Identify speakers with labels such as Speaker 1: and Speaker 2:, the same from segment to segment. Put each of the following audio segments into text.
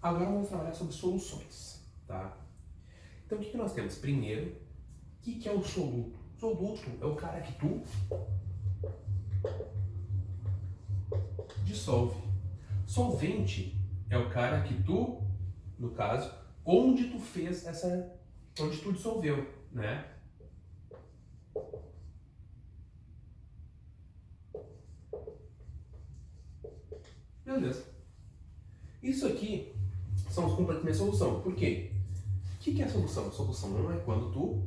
Speaker 1: Agora vamos trabalhar sobre soluções, tá? Então o que nós temos? Primeiro, o que é o soluto? Soluto é o cara que tu dissolve. Solvente é o cara que tu, no caso, onde tu fez essa, onde tu dissolveu, né? Beleza. Isso aqui são os compartimentos de solução. Por quê? O que é a solução? Solução não é quando tu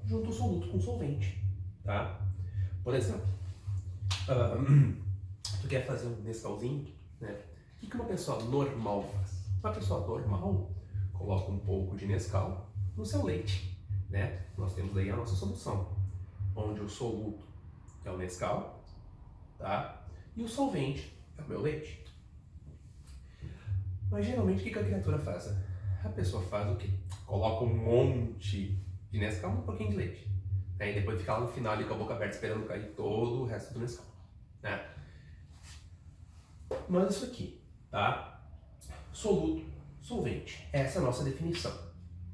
Speaker 1: junta o soluto com o solvente, tá? Por exemplo, tu quer fazer um Nescauzinho, né? O que uma pessoa normal faz? Uma pessoa normal coloca um pouco de Nescau no seu leite, né? Nós temos aí a nossa solução, onde o soluto é o Nescau, tá? E o solvente é o meu leite. Mas geralmente o que a criatura faz? A pessoa faz o quê? Coloca um monte de Nescau e um pouquinho de leite. Aí depois fica lá no final ali com a boca aberta esperando cair todo o resto do Nescau, né? Mas isso aqui, tá? Soluto, solvente. Essa é a nossa definição,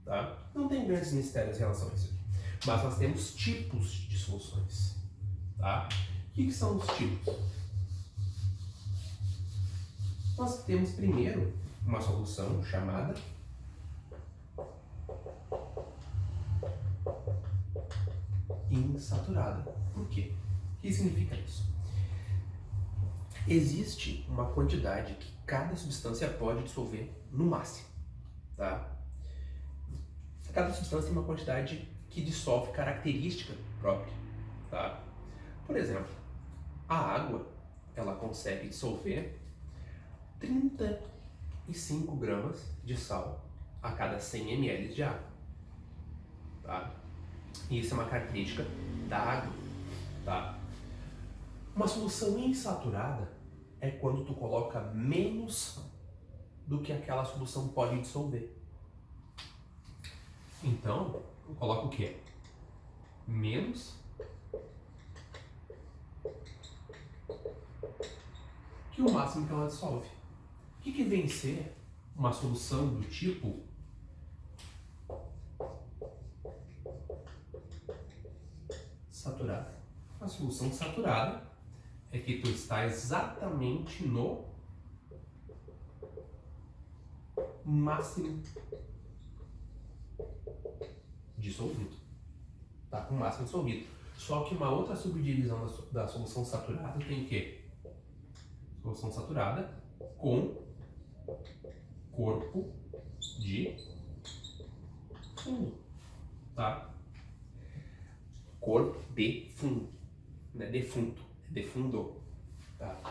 Speaker 1: tá? Não tem grandes mistérios em relação a isso aqui. Mas nós temos tipos de soluções, tá? O que são os tipos? Nós temos primeiro uma solução chamada insaturada. Por quê? O que significa isso? Existe uma quantidade que cada substância pode dissolver no máximo, tá? Cada substância tem uma quantidade que dissolve característica própria, tá? Por exemplo, a água, ela consegue dissolver 35 gramas de sal a cada 100 ml de água, tá? E isso é uma característica da água, tá? Uma solução insaturada é quando tu coloca menos do que aquela solução pode dissolver. Então, eu coloco o quê? Menos que o máximo que ela dissolve. O que vem ser uma solução do tipo saturada? A solução saturada é que tu está exatamente no máximo dissolvido. Tá com o máximo dissolvido. Só que uma outra subdivisão da solução saturada tem o quê? Solução saturada com corpo de fundo, tá? Corpo de fundo, não é defunto, é defundo, tá?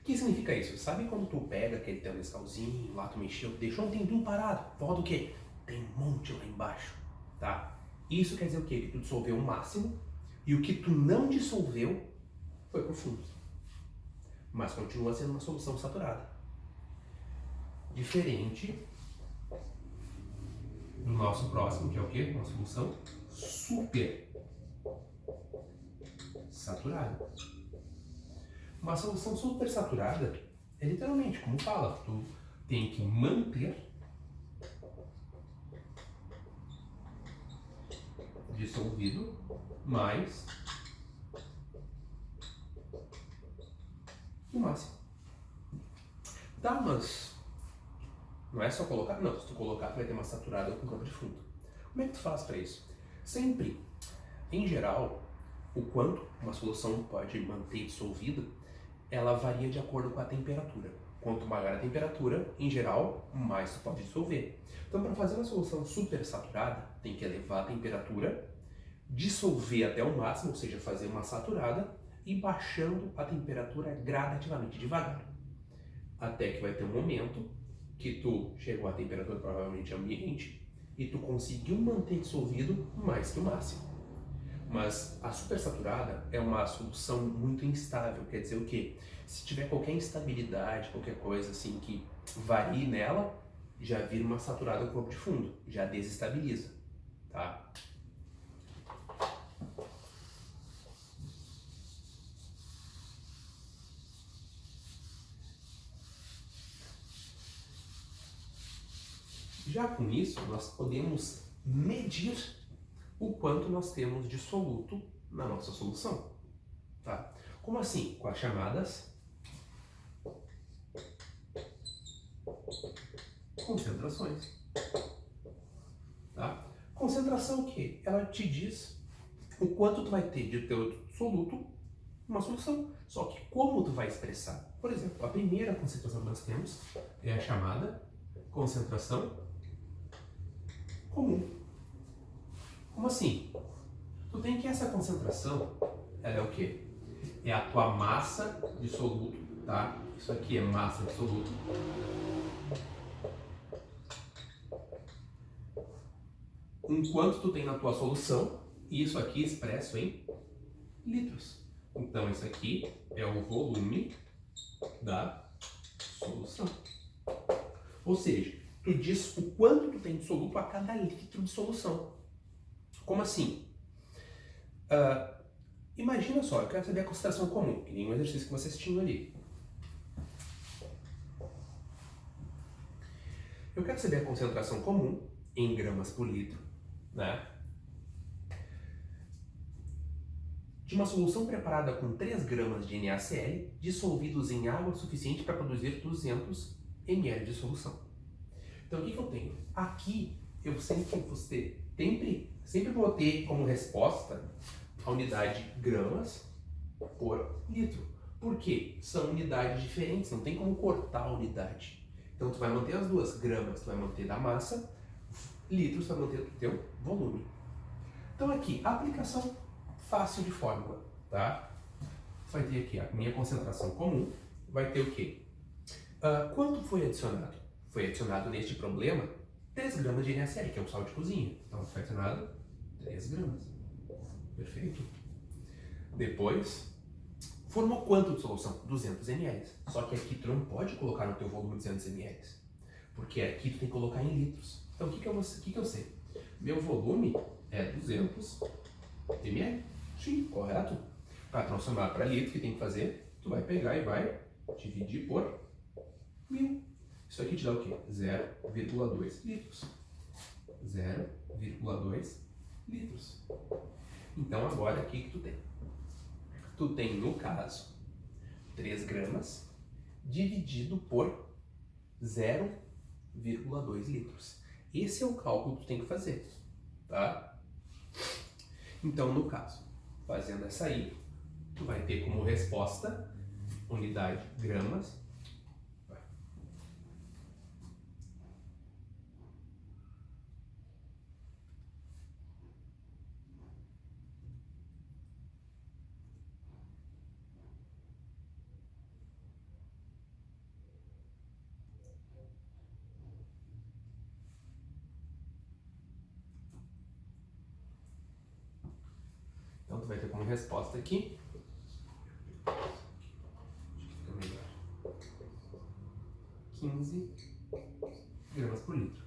Speaker 1: O que significa isso? Sabe quando tu pega aquele teu Nescauzinho, lá tu mexeu, deixou um tempinho parado, volta o quê? Tem um monte lá embaixo, tá? Isso quer dizer o quê? Que tu dissolveu o máximo e o que tu não dissolveu foi pro fundo. Mas continua sendo uma solução saturada. Diferente do nosso próximo, que é o quê? Uma solução super saturada. Uma solução super saturada é literalmente, como fala, tu tem que manter dissolvido mais o máximo. Tá, mas não é só colocar? Não, se tu colocar, tu vai ter uma saturada com campo de fundo. Como é que tu faz para isso? Sempre, em geral, o quanto uma solução pode manter dissolvida, ela varia de acordo com a temperatura. Quanto maior a temperatura, em geral, mais tu pode dissolver. Então, para fazer uma solução super saturada, tem que elevar a temperatura, dissolver até o máximo, ou seja, fazer uma saturada, e baixando a temperatura gradativamente, devagar. Até que vai ter um momento que tu chegou à temperatura provavelmente ambiente e tu conseguiu manter dissolvido mais que o máximo. Mas a supersaturada é uma solução muito instável, quer dizer o quê? Se tiver qualquer instabilidade, qualquer coisa assim que varie nela, já vira uma saturada com corpo de fundo, já desestabiliza, tá? Já com isso, nós podemos medir o quanto nós temos de soluto na nossa solução. Tá? Como assim? Com as chamadas concentrações. Tá? Concentração o quê? Ela te diz o quanto tu vai ter de teu soluto numa solução. Só que como tu vai expressar? Por exemplo, a primeira concentração que nós temos é a chamada concentração comum. Como assim? Tu tem que essa concentração, ela é o quê? É a tua massa de soluto, tá? Isso aqui é massa de soluto. Enquanto tu tem na tua solução, e isso aqui expresso em litros. Então, isso aqui é o volume da solução. Ou seja, tu diz o quanto tu tem de soluto a cada litro de solução. Como assim? Imagina só, eu quero saber a concentração comum, que nem um exercício que vocês tinham ali. Eu quero saber a concentração comum em gramas por litro, né? De uma solução preparada com 3 gramas de NaCl dissolvidos em água suficiente para produzir 200 ml de solução. Então, o que eu tenho? Aqui, eu sempre vou ter como resposta a unidade gramas por litro. Por quê? São unidades diferentes, não tem como cortar a unidade. Então, tu vai manter as duas. Gramas tu vai manter da massa, litros tu vai manter do teu volume. Então, aqui, aplicação fácil de fórmula, tá? Vai ter aqui a minha concentração comum, vai ter o quê? Quanto foi adicionado? Foi adicionado neste problema 3 gramas de NaCl, que é um sal de cozinha. Então, foi adicionado 3 gramas. Perfeito. Depois, formou quanto de solução? 200 ml. Só que aqui tu não pode colocar no teu volume 200 ml, porque aqui tu tem que colocar em litros. Então, o que eu sei? Meu volume é 200 ml. Sim, correto? Para transformar para litro, o que tem que fazer? Tu vai pegar e vai dividir por 1000. Isso aqui te dá o quê? 0,2 litros. 0,2 litros. Então, agora, o que tu tem? Tu tem, no caso, 3 gramas dividido por 0,2 litros. Esse é o cálculo que tu tem que fazer, tá? Então, no caso, fazendo essa aí, tu vai ter como resposta unidade gramas. Então, tu vai ter como resposta aqui. Fica melhor. 15 gramas por litro.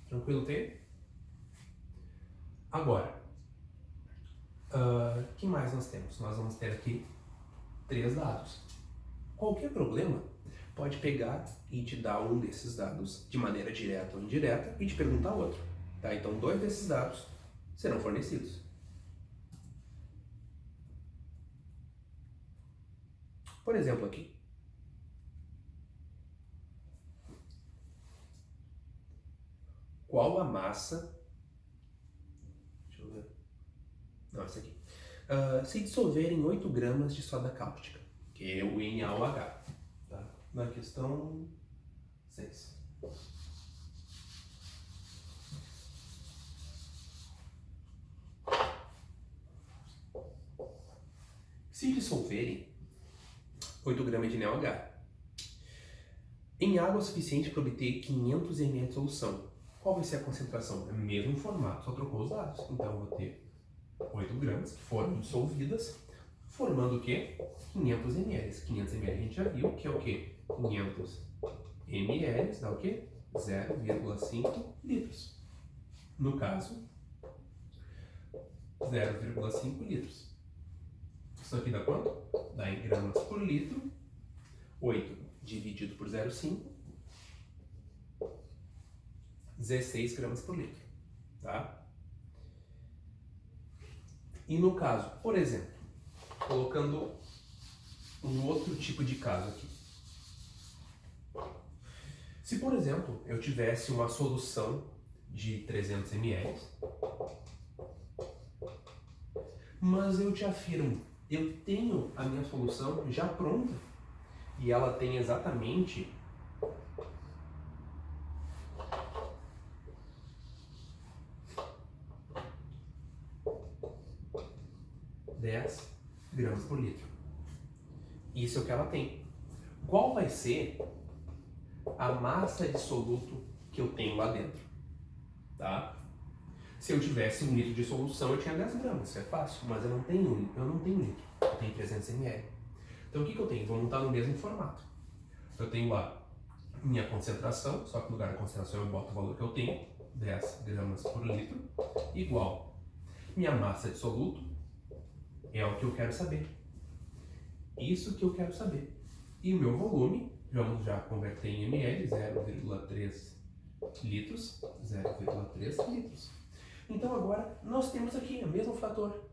Speaker 1: Tranquilo, tem? Agora, o que mais nós temos? Nós vamos ter aqui 3 dados. Qualquer problema pode pegar e te dar um desses dados de maneira direta ou indireta e te perguntar outro. Tá? Então, 2 desses dados serão fornecidos. Por exemplo, aqui. Qual a massa... Deixa eu ver. Não, essa aqui. Se dissolver em 8 gramas de soda cáustica, que é o NaOH. Tá? Na questão 6. Se dissolverem 8 gramas de NaOH em água suficiente para obter 500 ml de solução, qual vai ser a concentração? É o mesmo formato, só trocou os dados. Então, eu vou ter 8 gramas que foram dissolvidas, formando o quê? 500 ml. 500 ml a gente já viu, que é o quê? 500 ml dá o quê? 0,5 litros. No caso, 0,5 litros. Isso aqui dá quanto? Dá em gramas por litro. 8 dividido por 0,5. 16 gramas por litro. Tá? E no caso, por exemplo, colocando um outro tipo de caso aqui. Se, por exemplo, eu tivesse uma solução de 300 ml, mas eu te afirmo, eu tenho a minha solução já pronta e ela tem exatamente 10 gramas por litro. Isso é o que ela tem. Qual vai ser a massa de soluto que eu tenho lá dentro? Tá? Se eu tivesse 1 litro de solução, eu tinha 10 gramas, isso é fácil, mas eu não tenho litro, eu tenho 300 ml. Então o que eu tenho? Vou montar no mesmo formato. Eu tenho lá minha concentração, só que no lugar da concentração eu boto o valor que eu tenho, 10 gramas por litro, igual minha massa de soluto, é o que eu quero saber. Isso que eu quero saber. E o meu volume, vamos já converter em ml, 0,3 litros, 0,3 litros. Então agora nós temos aqui o mesmo fator,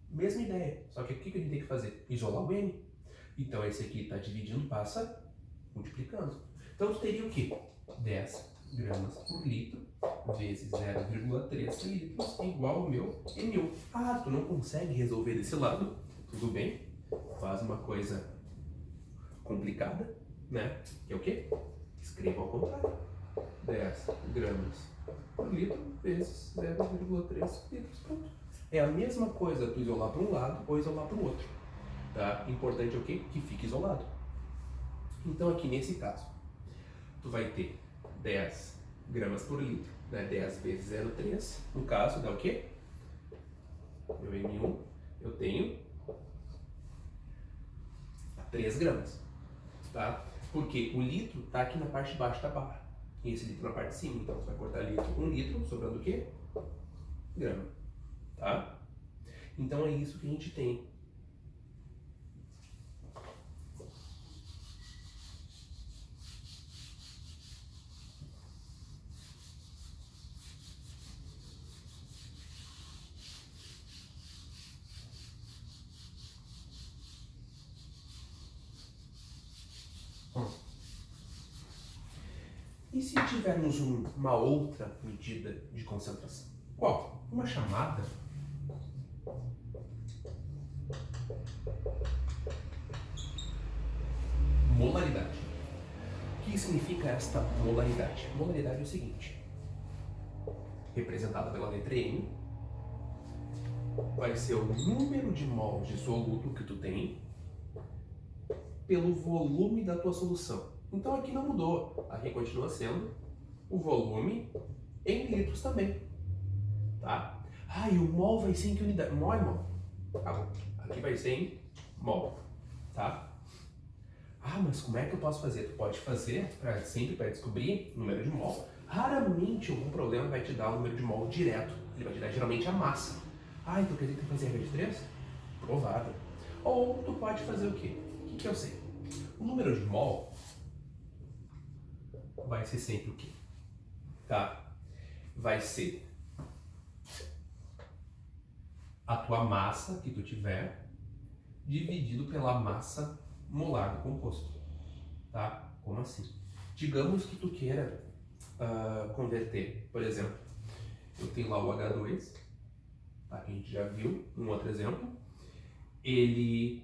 Speaker 1: mesma ideia, só que o que a gente tem que fazer? Isolar o N. Então esse aqui está dividindo, passa multiplicando. Então tu teria o quê? 10 gramas por litro vezes 0,3 litros igual ao meu mil. Ah, tu não consegue resolver desse lado? Tudo bem, faz uma coisa complicada, né? Que é o quê? Escreva ao contrário. 10 gramas por litro vezes 0,3 litros. Pronto. É a mesma coisa tu isolar para um lado ou isolar para o outro. Tá? Importante é o quê? Que fique isolado. Então aqui nesse caso, tu vai ter 10 gramas por litro, né? 10 vezes 0,3. No caso, dá o quê? Meu M1, eu tenho 3 gramas. Tá? Porque o litro está aqui na parte de baixo da barra. E esse litro na parte de cima. Então você vai cortar litro com litro, sobrando o quê? Grama. Tá? Então é isso que a gente tem. E se tivermos uma outra medida de concentração? Qual? Uma chamada molaridade. O que significa esta molaridade? Molaridade é o seguinte, representada pela letra M, vai ser o número de mols de soluto que tu tem pelo volume da tua solução. Então aqui não mudou, aqui continua sendo o volume em litros também, tá? Ah, e o mol vai ser em que unidade? Mol é mol. Tá bom, aqui vai ser em mol, tá? Ah, mas como é que eu posso fazer? Tu pode fazer sempre para descobrir o número de mol. Raramente algum problema vai te dar o número de mol direto, ele vai te dar geralmente a massa. Ah, então quer dizer que tem que fazer regra de 3? Provável. Ou tu pode fazer o quê? O que eu sei? O número de mol vai ser sempre o quê? Tá? Vai ser a tua massa que tu tiver dividido pela massa molar do composto. Tá? Como assim? Digamos que tu queira converter, por exemplo, eu tenho lá o H2, tá? Que a gente já viu, um outro exemplo. Ele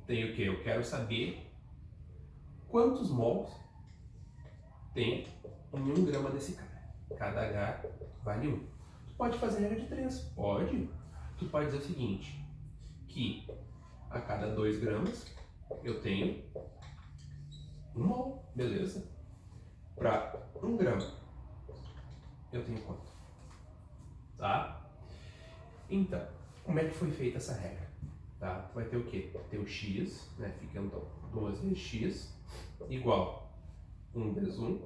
Speaker 1: tem o quê? Eu quero saber quantos mols tem em 1 grama desse cara. Cada H vale 1. Tu pode fazer regra de 3? Pode. Tu pode dizer o seguinte, que a cada 2 gramas eu tenho 1 mol, beleza? Para 1 grama eu tenho quanto? Tá? Então, como é que foi feita essa regra? Tá? Tu vai ter o quê? Ter o x, né? Fica então 2 vezes x igual 1 vezes 1.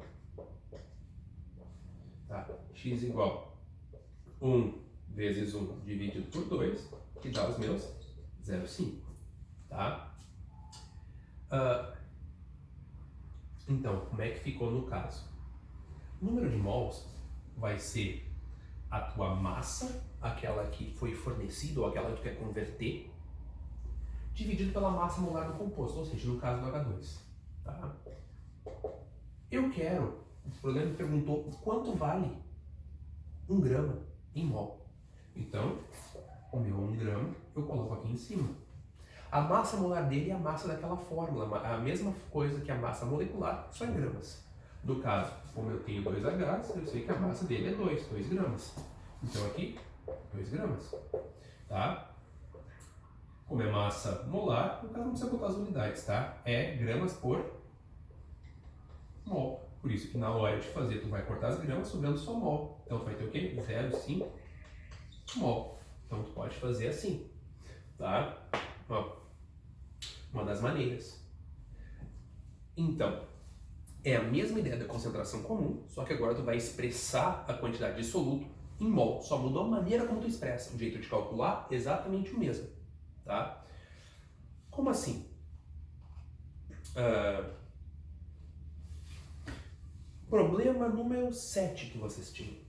Speaker 1: Tá? X igual 1 vezes 1 dividido por 2, que dá os meus 0,5, tá? Então, como é que ficou no caso? O número de mols vai ser a tua massa, aquela que foi fornecida ou aquela que tu quer converter, dividido pela massa molar do composto, ou seja, no caso do H2, tá? Eu quero, o problema me perguntou quanto vale 1 grama em mol. Então, o meu 1 grama eu coloco aqui em cima. A massa molar dele é a massa daquela fórmula, a mesma coisa que a massa molecular, só em gramas. No caso, como eu tenho 2Hs, eu sei que a massa dele é 2 gramas. Então aqui, 2 gramas. Tá? Como é massa molar, no caso não precisa botar as unidades, tá? É gramas por mol. Por isso que na hora de fazer, tu vai cortar as gramas, sobrando só mol. Então tu vai ter o quê? 0,5 mol. Então tu pode fazer assim, tá? Ó, uma das maneiras. Então, é a mesma ideia da concentração comum, só que agora tu vai expressar a quantidade de soluto em mol. Só mudou a maneira como tu expressa. O jeito de calcular é exatamente o mesmo, tá? Como assim? Problema número 7 que vocês tinham.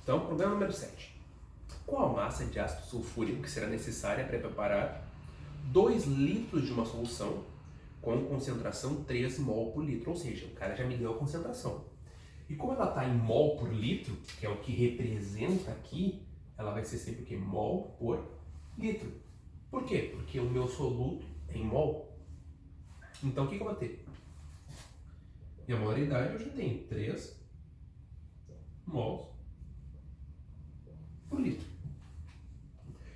Speaker 1: Então, problema número 7. Qual a massa de ácido sulfúrico que será necessária para preparar 2 litros de uma solução com concentração 3 mol por litro? Ou seja, o cara já me deu a concentração. E como ela está em mol por litro, que é o que representa aqui, ela vai ser sempre o quê? Mol por litro. Por quê? Porque o meu soluto é em mol. Então, o que eu vou ter? Minha molaridade eu já tenho 3 mols por litro.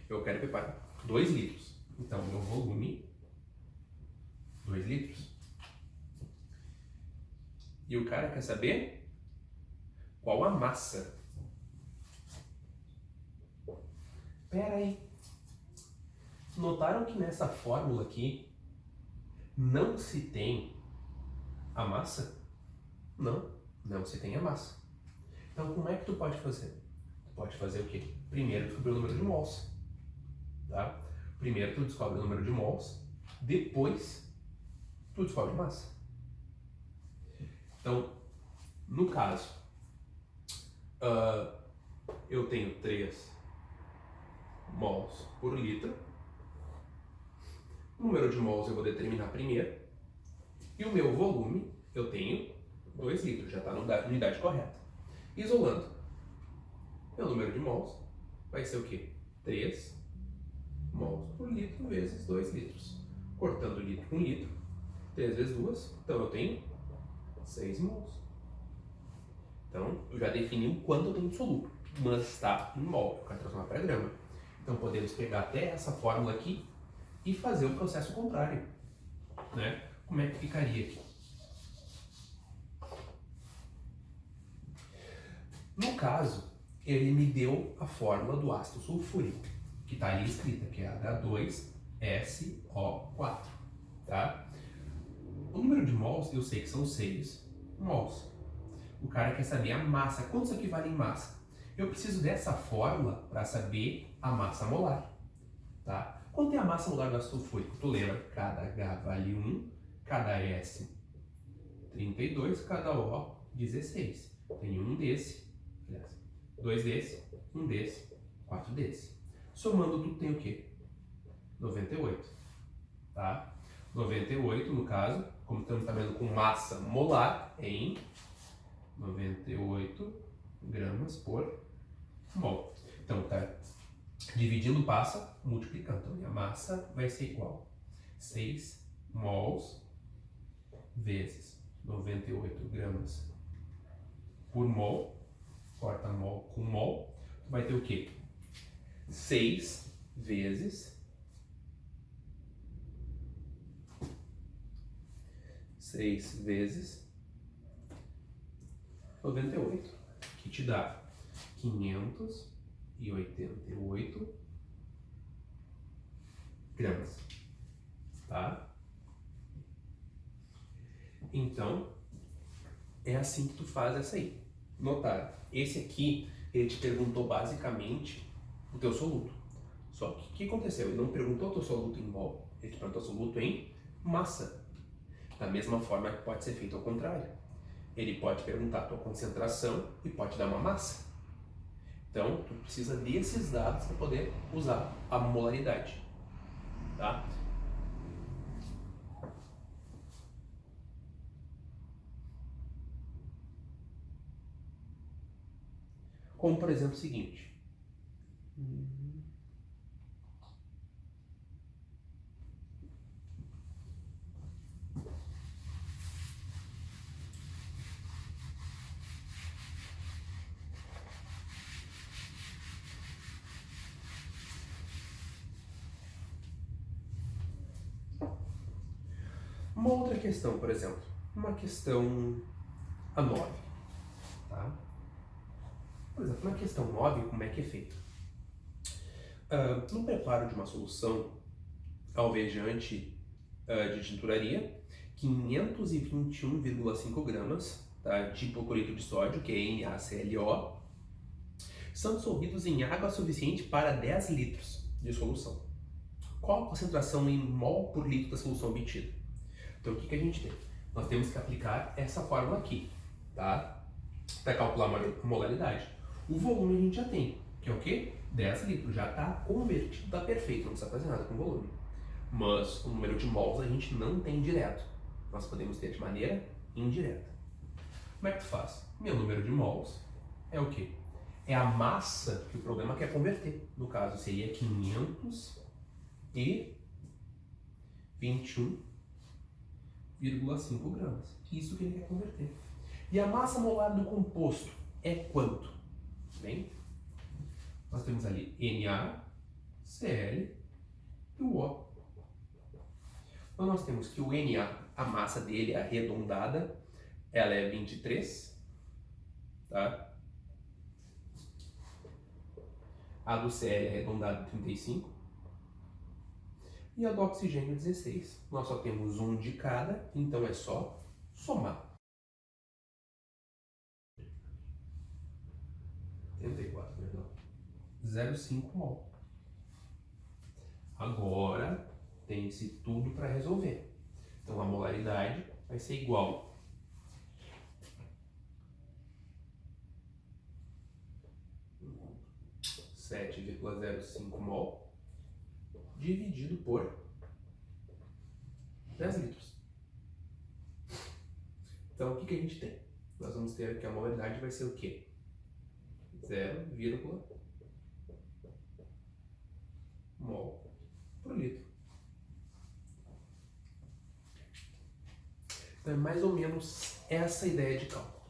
Speaker 1: Eu quero preparar 2 litros. Então, meu volume, 2 litros. E o cara quer saber qual a massa. Pera aí. Notaram que nessa fórmula aqui não se tem a massa? Não se tem a massa. Então, como é que tu pode fazer? Tu pode fazer o quê? Primeiro, descobrir o número de mols. Tá? Primeiro, tu descobre o número de mols. Depois, tu descobre a massa. Então, no caso, eu tenho 3 mols por litro. O número de mols eu vou determinar primeiro. E o meu volume, eu tenho 2 litros, já está na unidade correta. Isolando, meu número de mols vai ser o quê? 3 mols por litro vezes 2 litros. Cortando litro com litro, 3 vezes 2, então eu tenho 6 mols. Então, eu já defini o quanto eu tenho de soluto, mas está em mol, eu quero transformar para grama. Então, podemos pegar até essa fórmula aqui e fazer o processo contrário, né? Como é que ficaria aqui? No caso, ele me deu a fórmula do ácido sulfúrico, que está ali escrita, que é H2SO4, tá? O número de mols, eu sei que são 6 mols. O cara quer saber a massa, quanto isso aqui vale em massa? Eu preciso dessa fórmula para saber a massa molar, tá? Quanto é a massa molar do ácido sulfúrico? Tu lembra? Cada H vale 1, cada S 32, cada O 16. Tem um desse, aliás, 2 desse, 1 desse, 4 desse. Somando tudo tem o quê? 98, tá? 98, no caso, como estamos trabalhando com massa molar, em 98 gramas por mol. Então, tá dividindo passa, multiplicando. Então, minha massa vai ser igual 6 mols vezes 98 gramas por mol. Corta mol com mol. Vai ter o quê? 6 vezes 98, que te dá 588 gramas, tá? Então, é assim que tu faz essa aí. Notar, esse aqui, ele te perguntou basicamente o teu soluto. Só que o que aconteceu? Ele não perguntou o teu soluto em mol, ele te perguntou o soluto em massa. Da mesma forma que pode ser feito ao contrário. Ele pode perguntar a tua concentração e pode dar uma massa. Então, tu precisa desses dados para poder usar a molaridade, tá? Como, por exemplo, o seguinte. Uma outra questão, por exemplo, uma questão a 9, tá? Por exemplo, na questão 9, como é que é feito? No preparo de uma solução alvejante de tinturaria, 521,5 gramas, tá, de hipoclorito de sódio, que é NaClO, são dissolvidos em água suficiente para 10 litros de solução. Qual a concentração em mol por litro da solução obtida? Então, o que a gente tem? Nós temos que aplicar essa fórmula aqui, tá? Para calcular a molaridade. O volume a gente já tem, que é o quê? 10 litros, já está convertido, está perfeito, não precisa fazer nada com o volume. Mas o número de mols a gente não tem direto. Nós podemos ter de maneira indireta. Como é que tu faz? Meu número de mols é o quê? É a massa que o programa quer converter. No caso, seria 521,5 gramas. Isso que ele quer converter. E a massa molar do composto é quanto? Bem, nós temos ali NaCl e o O. Então nós temos que o Na, a massa dele arredondada, ela é 23, tá? A do Cl é arredondada 35 e a do oxigênio 16. Nós só temos um de cada, então é só somar. 34, perdão. 0,5 mol. Agora tem esse tudo para resolver. Então a molaridade vai ser igual a 7,05 mol dividido por 10 litros. Então o que a gente tem? Nós vamos ter que a molaridade vai ser o quê? 0,1 mol por litro. Então é mais ou menos essa ideia de cálculo.